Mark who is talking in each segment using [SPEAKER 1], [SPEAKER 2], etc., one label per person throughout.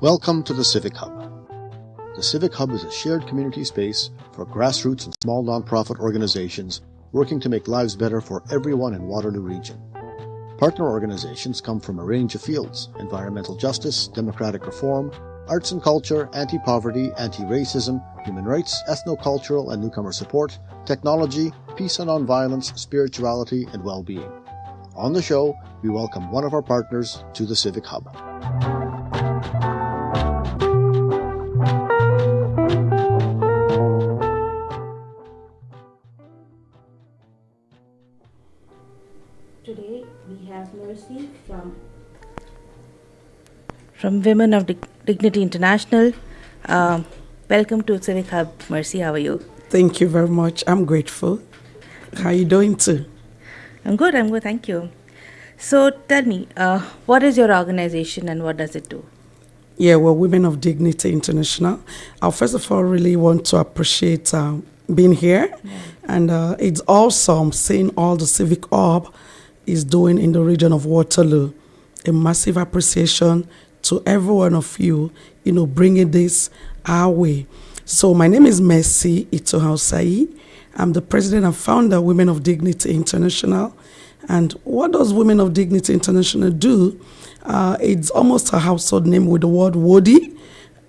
[SPEAKER 1] Welcome to the Civic Hub. The Civic Hub is a shared community space for grassroots and small nonprofit organizations working to make lives better for everyone in Waterloo Region. Partner organizations come from a range of fields: environmental justice, democratic reform, arts and culture, anti-poverty, anti-racism, human rights, ethno-cultural and newcomer support, technology, peace and non-violence, spirituality, and well-being. On the show, we welcome one of our partners to the Civic Hub.
[SPEAKER 2] Today we have Mercy from Women of Dignity International. Welcome to Civic Hub, Mercy. How are you?
[SPEAKER 3] Thank you very much. I'm grateful. How are you doing too?
[SPEAKER 2] I'm good. Thank you. So tell me, what is your organization and what does it do?
[SPEAKER 3] Yeah, well, Women of Dignity International. I first of all really want to appreciate being here. Yeah. And it's awesome seeing all the Civic Hub is doing in the region of Waterloo. A massive appreciation to every one of you, bringing this our way. So my name is Mercy Itohan Osayi. I'm the president and founder of Women of Dignity International. And what does Women of Dignity International do? It's almost a household name with the word WODI,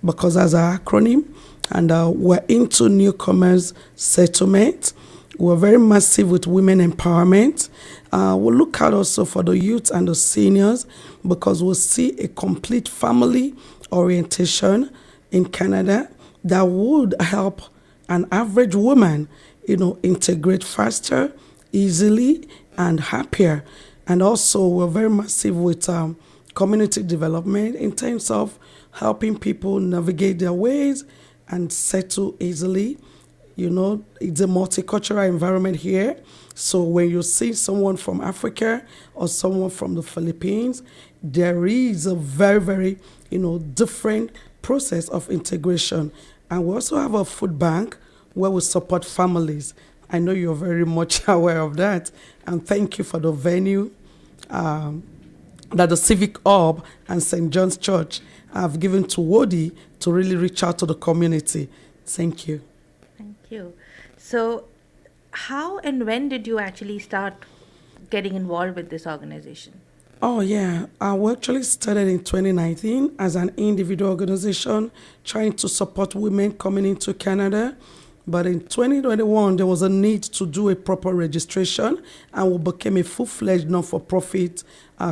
[SPEAKER 3] because that's our acronym. And we're into newcomers settlement. We're very massive with women empowerment. We'll look out also for the youth and the seniors, because we'll see a complete family orientation in Canada that would help an average woman, integrate faster, easily, and happier. And also we're very massive with community development in terms of helping people navigate their ways and settle easily. It's a multicultural environment here. So when you see someone from Africa or someone from the Philippines, there is a very, very, different process of integration. And we also have a food bank where we support families. I know you're very much aware of that. And thank you for the venue that the Civic Hub and St. John's Church have given to WODI to really reach out to the community. Thank you.
[SPEAKER 2] Thank you. So how and when did you actually start getting involved with this organization?
[SPEAKER 3] Oh, yeah. We actually started in 2019 as an individual organization trying to support women coming into Canada. But in 2021, there was a need to do a proper registration, and we became a full-fledged non-for-profit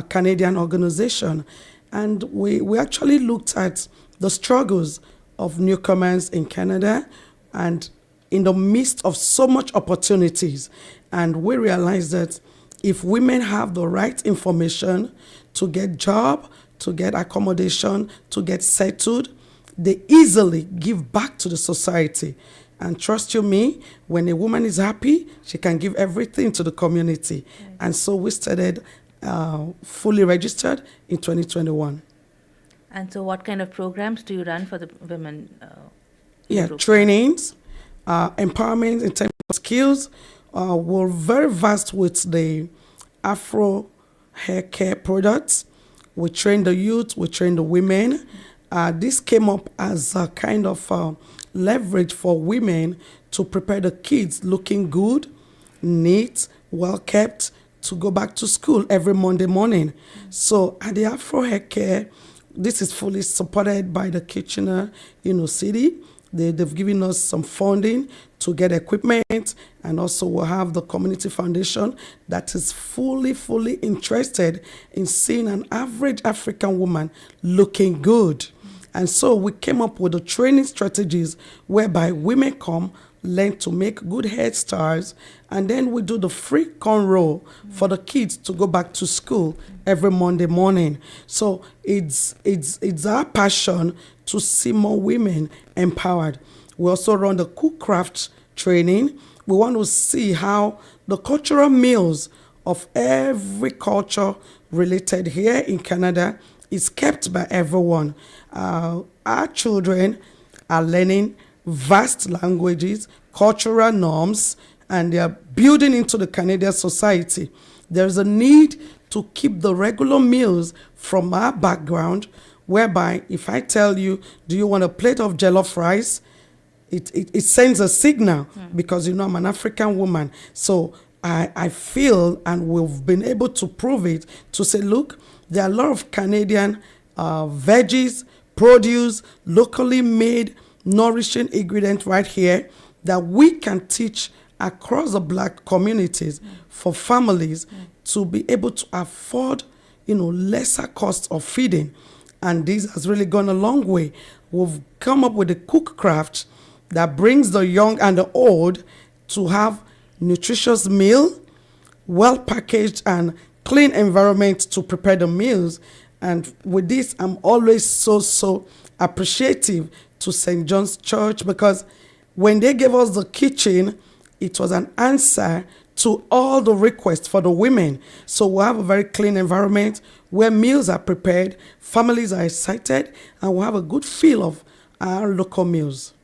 [SPEAKER 3] Canadian organization. And we actually looked at the struggles of newcomers in Canada and in the midst of so much opportunities. And we realized that if women have the right information to get job, to get accommodation, to get settled, they easily give back to the society. And trust you me, when a woman is happy, she can give everything to the community. Right. And so we started fully registered in 2021.
[SPEAKER 2] And so what kind of programs do you run for the women?
[SPEAKER 3] Trainings, empowerment in terms of skills. We're very vast with the Afro hair care products. We train the youth, we train the women. This came up as a kind of leverage for women to prepare the kids looking good, neat, well kept, to go back to school every Monday morning. So at the Afro hair care, this is fully supported by the Kitchener, city. They've given us some funding to get equipment, and also we'll have the community foundation that is fully interested in seeing an average African woman looking good. And so we came up with the training strategies whereby women come, learn to make good hairstyles, and then we do the free cornrow for the kids to go back to school every Monday morning. So it's our passion to see more women empowered. We also run the cook craft training. We want to see how the cultural meals of every culture related here in Canada is kept by everyone. Our children are learning vast languages, cultural norms, and they are building into the Canadian society. There's a need to keep the regular meals from our background whereby if I tell you, do you want a plate of jollof rice? It sends a signal because, I'm an African woman. So I feel, and we've been able to prove it, to say, look, there are a lot of Canadian veggies, produce, locally made, nourishing ingredients right here that we can teach across the Black communities for families to be able to afford, lesser costs of feeding. And this has really gone a long way. We've come up with a cook craft that brings the young and the old to have nutritious meal, well packaged and clean environment to prepare the meals. And with this, I'm always so appreciative to St. John's Church, because when they gave us the kitchen, it was an answer to all the requests for the women. So we have a very clean environment where meals are prepared, families are excited, and we have a good feel of our local meals.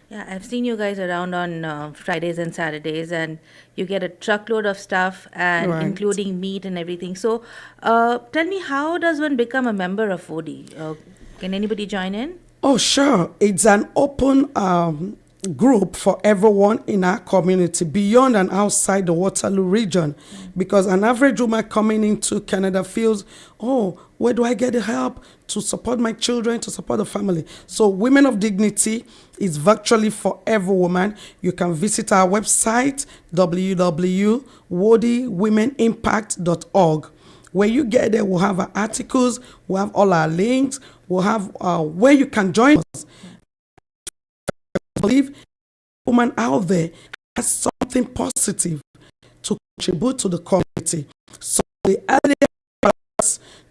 [SPEAKER 2] Yeah, I've seen you guys around on Fridays and Saturdays, and you get a truckload of stuff, and
[SPEAKER 3] Right.
[SPEAKER 2] including meat and everything. So, tell me, how does one become a member of WODI? Can anybody join in?
[SPEAKER 3] Oh, sure. It's an open group for everyone in our community, beyond and outside the Waterloo region. Because an average woman coming into Canada feels, oh, where do I get the help to support my children, to support the family? So Women of Dignity is virtually for every woman. You can visit our website, www.wodiwomenimpact.org. When you get there, we'll have our articles, we'll have all our links, we'll have where you can join us. I believe woman out there has something positive to contribute to the community. So the earlier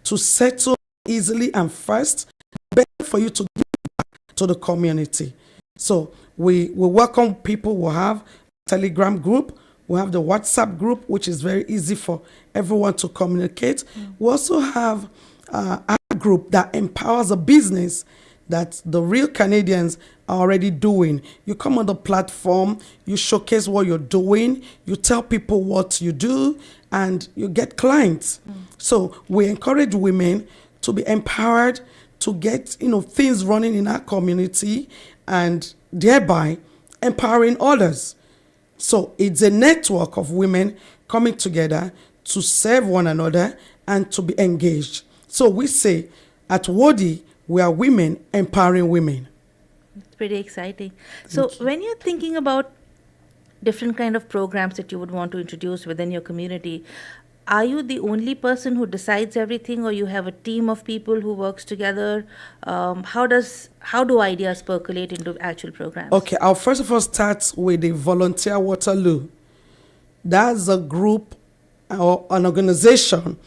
[SPEAKER 3] to settle easily and fast, better for you to give back to the community. So we welcome people. We'll have a Telegram group. We have the WhatsApp group, which is very easy for everyone to communicate. We also have our group that empowers a business that the real Canadians are already doing. You come on the platform, you showcase what you're doing, you tell people what you do, and you get clients. So we encourage women to be empowered, to get things running in our community, and thereby empowering others. So it's a network of women coming together to serve one another and to be engaged. So we say at WODI, we are women empowering women.
[SPEAKER 2] It's pretty exciting. So when you're thinking about different kind of programs that you would want to introduce within your community, are you the only person who decides everything, or you have a team of people who works together? How do ideas percolate into actual programs?
[SPEAKER 3] Okay, I'll first of all start with the Volunteer Waterloo. That's a group or an organization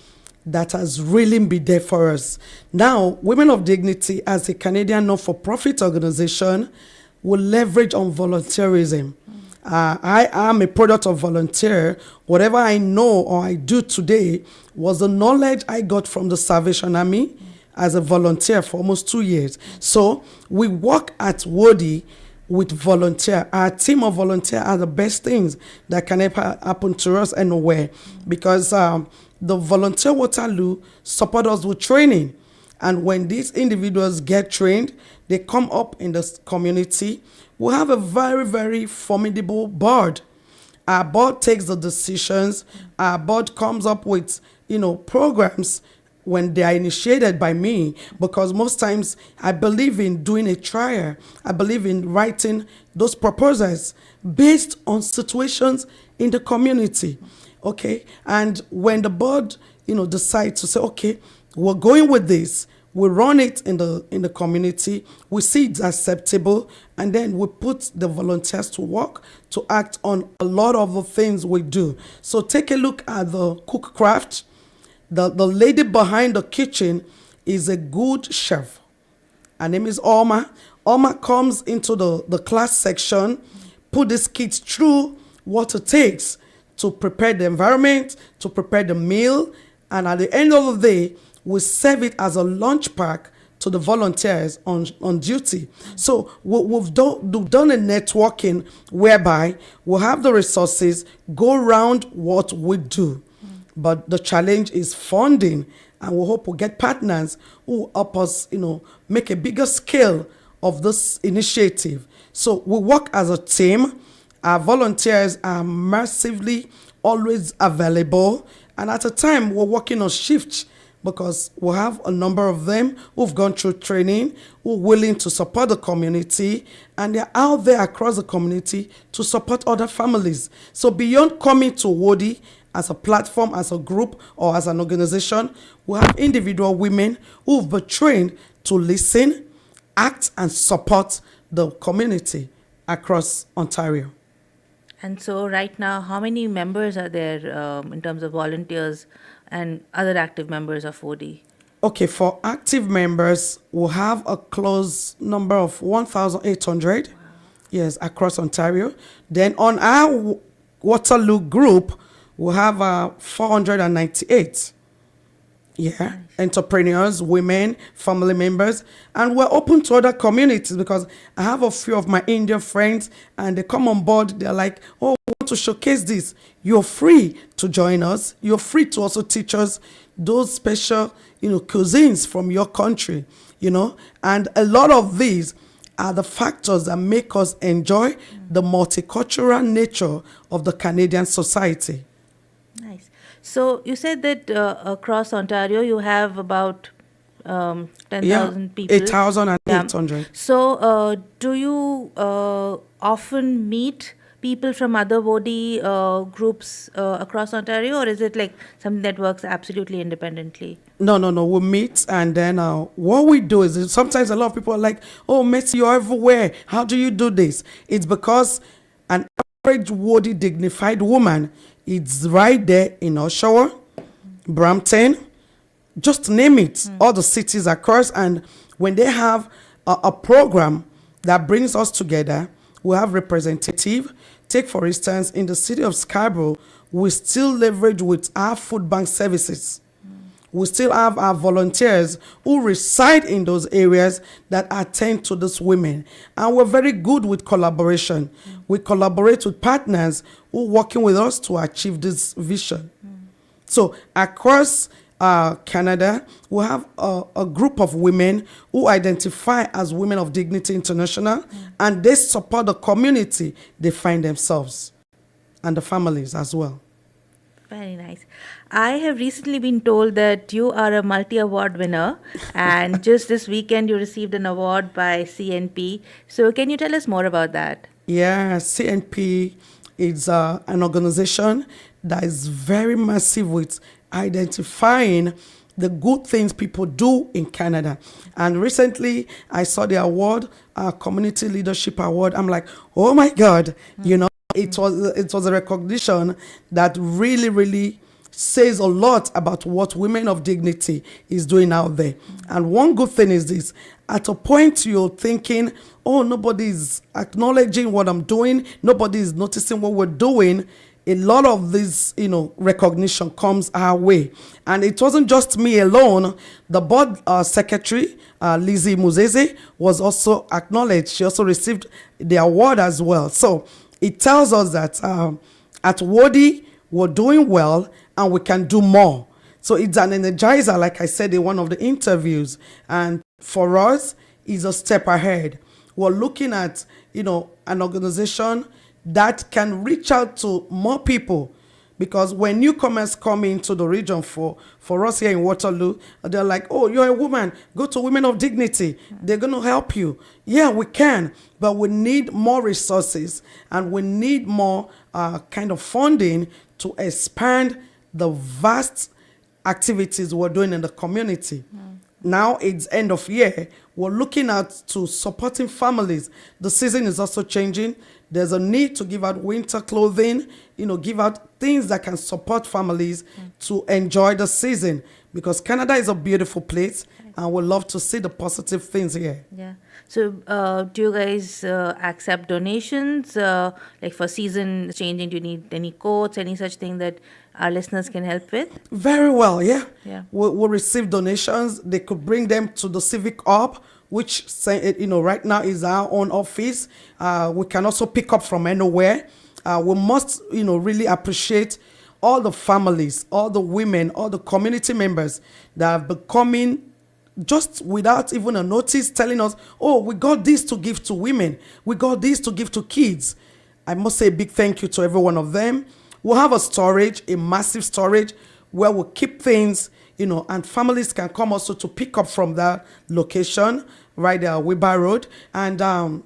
[SPEAKER 3] that has really been there for us. Now, Women of Dignity, as a Canadian not-for-profit organization, will leverage on volunteerism. I am a product of volunteer. Whatever I know or I do today was the knowledge I got from the Salvation Army as a volunteer for almost 2 years. So we work at WODI with volunteer. Our team of volunteers are the best things that can ever happen to us anywhere, because the Volunteer Waterloo support us with training. And when these individuals get trained, they come up in the community. We have a very, very formidable board. Our board takes the decisions. Our board comes up with, programs when they are initiated by me, because most times I believe in doing a trial. I believe in writing those proposals based on situations in the community. Okay, and when the board, decides to say, okay, we're going with this, we run it in the community, we see it's acceptable, and then we put the volunteers to work to act on a lot of the things we do. So take a look at the cook craft. The lady behind the kitchen is a good chef. Her name is Oma. Oma comes into the class section, put these kids through what it takes to prepare the environment, to prepare the meal, and at the end of the day, we serve it as a lunch pack to the volunteers on duty. So we've done a networking whereby we'll have the resources, go around what we do. But the challenge is funding and we hope we'll get partners who help us, make a bigger scale of this initiative. So we work as a team. Our volunteers are massively always available, and at a time we're working on shifts because we have a number of them who've gone through training, who are willing to support the community, and they're out there across the community to support other families. So beyond coming to WODI as a platform, as a group, or as an organization, we have individual women who've been trained to listen, act, and support the community across Ontario.
[SPEAKER 2] And so, right now, how many members are there in terms of volunteers and other active members of WODI?
[SPEAKER 3] Okay, for active members, we'll have a close number of 1,800, yes, across Ontario. Then on our Waterloo group, we'll have 498. Yeah, entrepreneurs, women, family members, and we're open to other communities because I have a few of my Indian friends and they come on board. They're like, oh, we want to showcase this. You're free to join us. You're free to also teach us those special, cuisines from your country, and a lot of these are the factors that make us enjoy the multicultural nature of the Canadian society.
[SPEAKER 2] Nice. So you said that across Ontario you have about 10,000 people.
[SPEAKER 3] 8,800.
[SPEAKER 2] So do you often meet people from other WODI groups across Ontario, or is it like something that works absolutely independently?
[SPEAKER 3] No. We meet, and then what we do is sometimes a lot of people are like, oh, Messi, you're everywhere. How do you do this? It's because an average WODI dignified woman, it's right there in Oshawa, Brampton, just name it, all the cities across. And when they have a program that brings us together, we have representative. Take, for instance, in the city of Scarborough, we still leverage with our food bank services. We still have our volunteers who reside in those areas that attend to these women. And we're very good with collaboration. We collaborate with partners who are working with us to achieve this vision. So across Canada, we have a group of women who identify as Women of Dignity International, and they support the community they find themselves and the families as well.
[SPEAKER 2] Very nice. I have recently been told that you are a multi-award winner, and just this weekend you received an award by CNP. So can you tell us more about that?
[SPEAKER 3] Yeah, CNP is an organization that is very massive with identifying the good things people do in Canada. And recently I saw the award, Community Leadership Award. I'm like, oh my God, it was a recognition that really says a lot about what Women of Dignity is doing out there. And one good thing is this: at a point you're thinking, oh, nobody's acknowledging what I'm doing, nobody's noticing what we're doing. A lot of this, recognition comes our way. And it wasn't just me alone. The board secretary, Lizzie Muzeze, was also acknowledged. She also received the award as well. So it tells us that at WODI, we're doing well and we can do more. So it's an energizer, like I said in one of the interviews. And for us, it's a step ahead. We're looking at, an organization that can reach out to more people. Because when newcomers come into the region for us here in Waterloo, they're like, oh, you're a woman, go to Women of Dignity. They're going to help you. Yeah, we can, but we need more resources and we need more kind of funding to expand the vast activities we're doing in the community. Now it's end of year. We're looking at to supporting families. The season is also changing. There's a need to give out winter clothing, give out things that can support families to enjoy the season, because Canada is a beautiful place and we love to see the positive things here.
[SPEAKER 2] Yeah. So do you guys accept donations? Like for season changing, do you need any coats, any such thing that our listeners can help with?
[SPEAKER 3] Very well, yeah.
[SPEAKER 2] Yeah.
[SPEAKER 3] We'll receive donations. They could bring them to the Civic Hub, which right now is our own office. We can also pick up from anywhere. We must really appreciate all the families, all the women, all the community members that have been coming just without even a notice, telling us, oh, we got this to give to women, we got this to give to kids. I must say a big thank you to every one of them. We'll have a storage, a massive storage, where we'll keep things, and families can come also to pick up from that location right there, Weber Road. And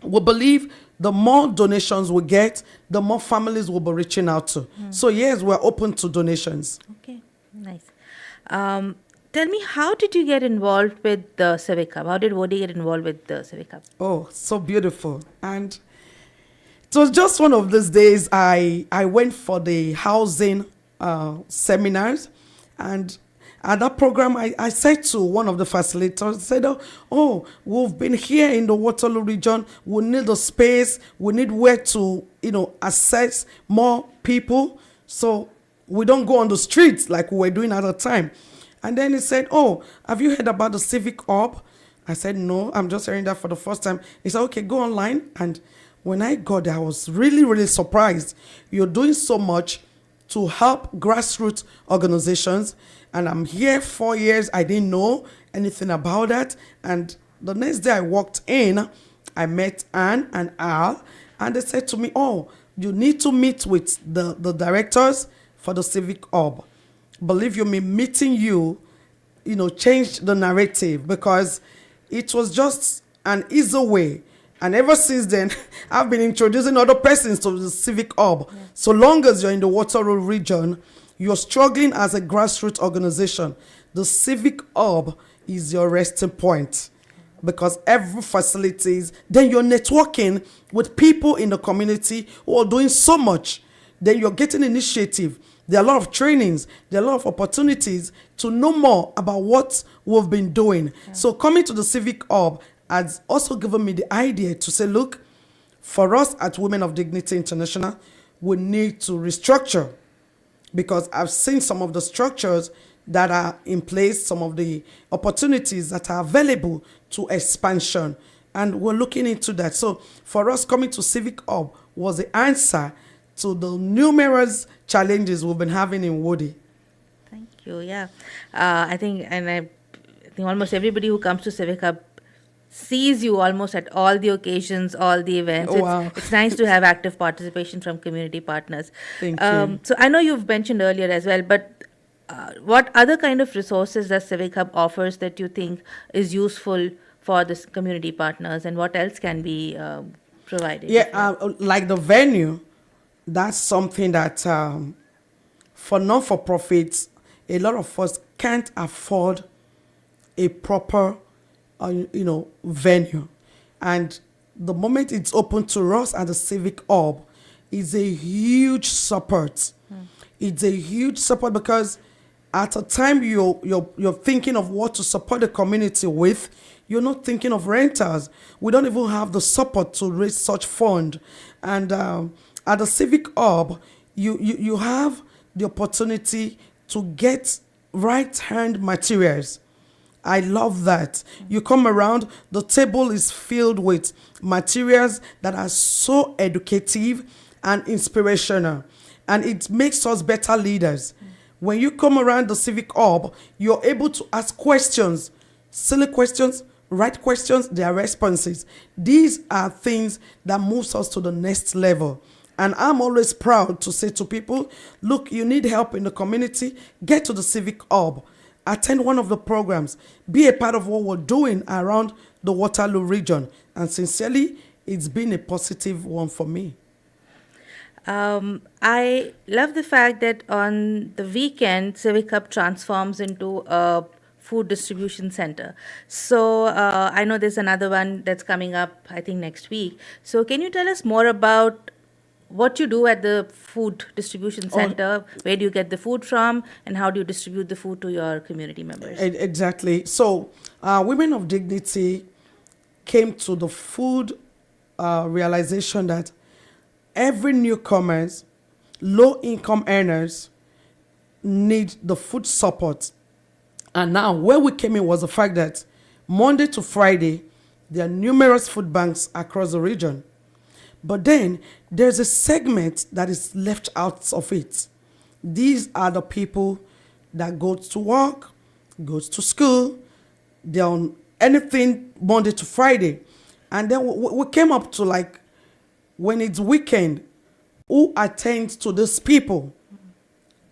[SPEAKER 3] we believe the more donations we get, the more families will be reaching out to. So yes, we're open to donations.
[SPEAKER 2] Okay, nice. Tell me, how did you get involved with the Civic Hub? How did WODI get involved with the Civic Hub?
[SPEAKER 3] Oh, so beautiful. And it was just one of those days I went for the housing seminars, and at that program I said to one of the facilitators, I said, oh, we've been here in the Waterloo region, we need a space, we need where to access more people so we don't go on the streets like we were doing at the time. And then he said, oh, have you heard about the Civic Hub? I said, no, I'm just hearing that for the first time. He said, okay, go online. And when I got there, I was really, really surprised. You're doing so much to help grassroots organizations. And I'm here 4 years. I didn't know anything about that. And the next day I walked in, I met Anne and Al, and they said to me, oh, you need to meet with the directors for the Civic Hub. Believe you me, meeting you, changed the narrative, because it was just an easy way. And ever since then, I've been introducing other persons to the Civic Hub. Yeah. So long as you're in the Waterloo region, you're struggling as a grassroots organization, the Civic Hub is your resting point, because every facilities, then you're networking with people in the community who are doing so much. Then you're getting initiative. There are a lot of trainings, there are a lot of opportunities to know more about what we've been doing. Yeah. So coming to the Civic Hub has also given me the idea to say, look, for us at Women of Dignity International, we need to restructure, because I've seen some of the structures that are in place, some of the opportunities that are available to expansion, and we're looking into that. So for us, coming to Civic Hub was the answer to the numerous challenges we've been having in WODI.
[SPEAKER 2] Thank you. Yeah, I think almost everybody who comes to Civic Hub sees you almost at all the occasions, all the events.
[SPEAKER 3] Oh, wow.
[SPEAKER 2] It's nice to have active participation from community partners.
[SPEAKER 3] Thank you.
[SPEAKER 2] So I know you've mentioned earlier as well, but what other kind of resources does Civic Hub offers that you think is useful for the community partners, and what else can be provided?
[SPEAKER 3] Yeah, like the venue, that's something that for non-for-profits, a lot of us can't afford a proper venue. And the moment it's open to us at the Civic Hub, is a huge support. It's a huge support, because at a time you're thinking of what to support the community with, you're not thinking of renters. We don't even have the support to raise such fund. And at the Civic Hub, you have the opportunity to get right-hand materials. I love that. You come around, the table is filled with materials that are so educative and inspirational, and it makes us better leaders. When you come around the Civic Hub, you're able to ask questions, silly questions, right questions, their responses. These are things that moves us to the next level. And I'm always proud to say to people, look, you need help in the community, get to the Civic Hub. Attend one of the programs, be a part of what we're doing around the Waterloo region. And sincerely, it's been a positive one for me.
[SPEAKER 2] I love the fact that on the weekend, Civic Hub transforms into a food distribution center. So I know there's another one that's coming up, I think, next week. So can you tell us more about what you do at the food distribution center? Where do you get the food from, and how do you distribute the food to your community members?
[SPEAKER 3] Exactly. So Women of Dignity came to the food realization that every newcomers, low-income earners need the food support. And now where we came in was the fact that Monday to Friday, there are numerous food banks across the region. But then there's a segment that is left out of it. These are the people that goes to work, goes to school, they're on anything Monday to Friday. And then we came up to like, when it's weekend, who attends to these people?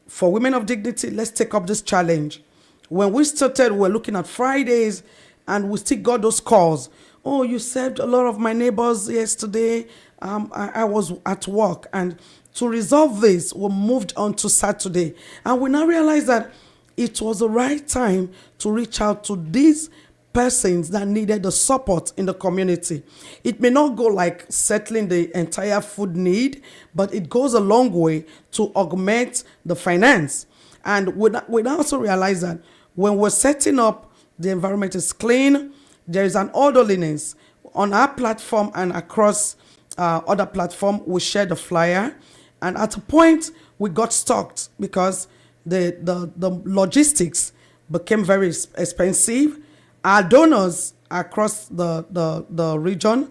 [SPEAKER 3] For Women of Dignity, let's take up this challenge. When we started, we were looking at Fridays, and we still got those calls. Oh, you served a lot of my neighbors yesterday. I was at work. And to resolve this, we moved on to Saturday. And we now realize that it was the right time to reach out to these persons that needed the support in the community. It may not go like settling the entire food need, but it goes a long way to augment the finance. And we also realize that when we're setting up, the environment is clean, there is an orderliness. On our platform and across other platform, we share the flyer. And at a point, we got stuck because the logistics became very expensive. Our donors across the region,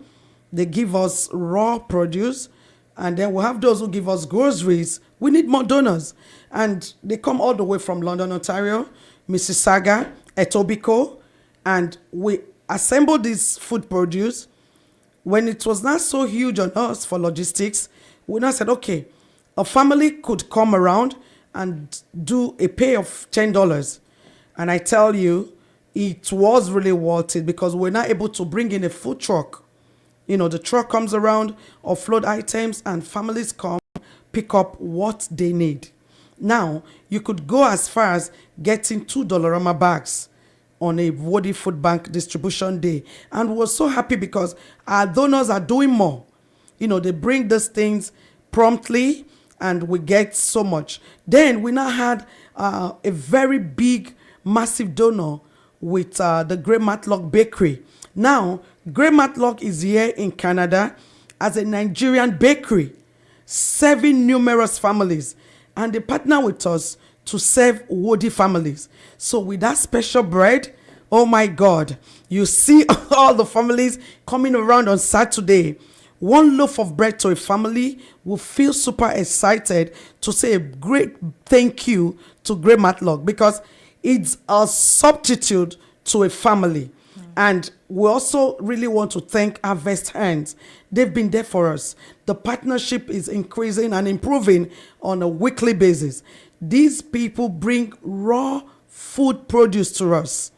[SPEAKER 3] they give us raw produce, and then we have those who give us groceries. We need more donors. And they come all the way from London, Ontario, Mississauga, Etobicoke, and we assembled this food produce. When it was not so huge on us for logistics, we now said, okay, a family could come around and do a pay of $10. And I tell you, it was really worth it because we're not able to bring in a food truck. You know, the truck comes around, offload items, and families come, pick up what they need. Now, you could go as far as getting $2 bags on a WODI Food Bank distribution day. And we're so happy because our donors are doing more. You know, they bring these things promptly and we get so much. Then we now had a very big, massive donor with the Grey Matlock Bakery. Now, Grey Matlock is here in Canada as a Nigerian bakery, serving numerous families. And they partner with us to serve WODI families. So with that special bread, oh my God, you see all the families coming around on Saturday. One loaf of bread to a family will feel super excited to say a great thank you to Grey Matlock because it's a substitute to a family. And we also really want to thank Harvest Hands. They've been there for us. The partnership is increasing and improving on a weekly basis. These people bring raw food produce to us.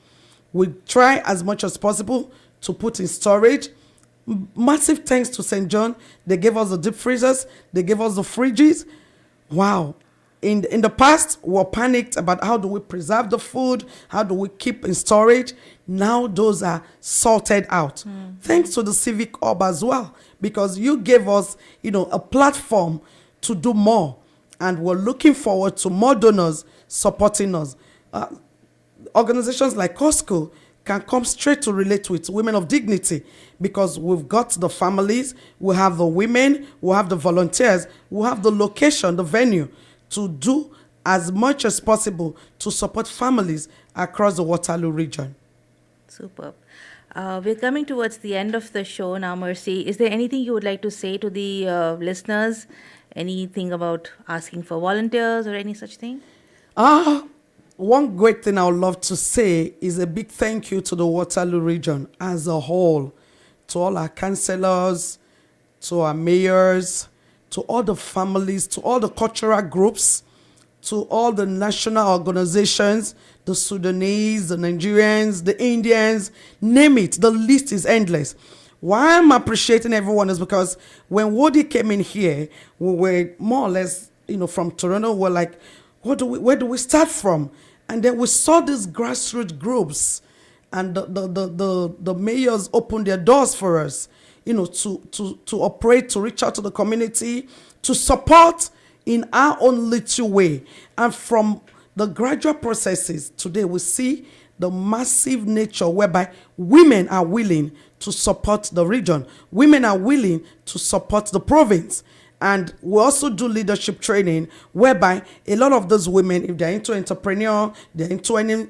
[SPEAKER 3] We try as much as possible to put in storage. Massive thanks to St. John. They gave us the deep freezers. They gave us the fridges. Wow. In the past, we were panicked about how do we preserve the food? How do we keep in storage? Now those are sorted out. Thanks to the Civic Hub as well, because you gave us, a platform to do more. And we're looking forward to more donors supporting us. Organizations like Costco can come straight to relate with Women of Dignity because we've got the families, we have the women, we have the volunteers, we have the location, the venue to do as much as possible to support families across the Waterloo region.
[SPEAKER 2] Superb. We're coming towards the end of the show now, Mercy. Is there anything you would like to say to the listeners? Anything about asking for volunteers or any such thing?
[SPEAKER 3] One great thing I would love to say is a big thank you to the Waterloo region as a whole, to all our councillors, to our mayors, to all the families, to all the cultural groups, to all the national organizations, the Sudanese, the Nigerians, the Indians, name it. The list is endless. Why I'm appreciating everyone is because when WODI came in here, we were more or less, from Toronto, we're like, where do we start from? And then we saw these grassroots groups and the mayors opened their doors for us, to operate, to reach out to the community, to support in our own little way. And from the gradual processes, today we see the massive nature whereby women are willing to support the region. Women are willing to support the province. And we also do leadership training whereby a lot of those women, if they're into entrepreneur, they're into any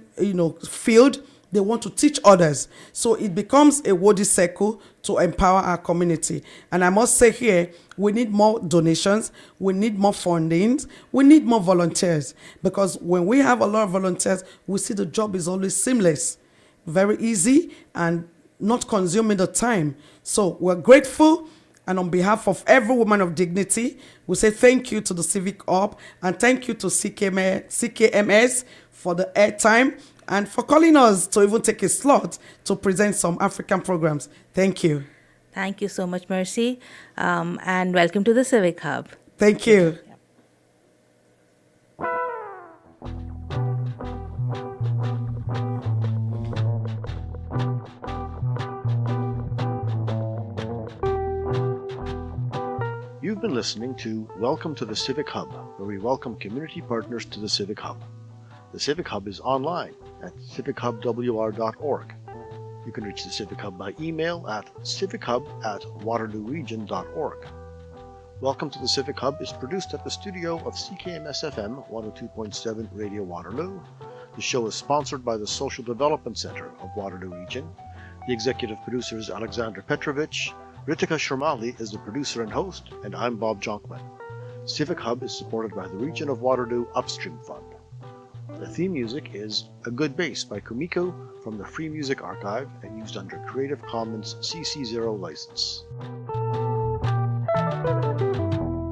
[SPEAKER 3] field, they want to teach others. So it becomes a WODI circle to empower our community. And I must say here, we need more donations, we need more funding, we need more volunteers. Because when we have a lot of volunteers, we see the job is always seamless, very easy, and not consuming the time. So we're grateful. And on behalf of every woman of dignity, we say thank you to the Civic Hub and thank you to CKMS for the airtime and for calling us to even take a slot to present some African programs. Thank you.
[SPEAKER 2] Thank you so much, Mercy, and welcome to the Civic Hub.
[SPEAKER 3] Thank you.
[SPEAKER 1] You've been listening to Welcome to the Civic Hub, where we welcome community partners to the Civic Hub. The Civic Hub is online at civichubwr.org. You can reach the Civic Hub by email at civichub@waterlooregion.org. Welcome to the Civic Hub is produced at the studio of CKMS-FM 102.7 Radio Waterloo. The show is sponsored by the Social Development Center of Waterloo Region. The executive producer is Alexander Petrovich. Ritika Sharmali is the producer and host, and I'm Bob Jonkman. Civic Hub is supported by the Region of Waterloo Upstream Fund. The theme music is A Good Bass by Kumiko from the Free Music Archive and used under Creative Commons CC0 license.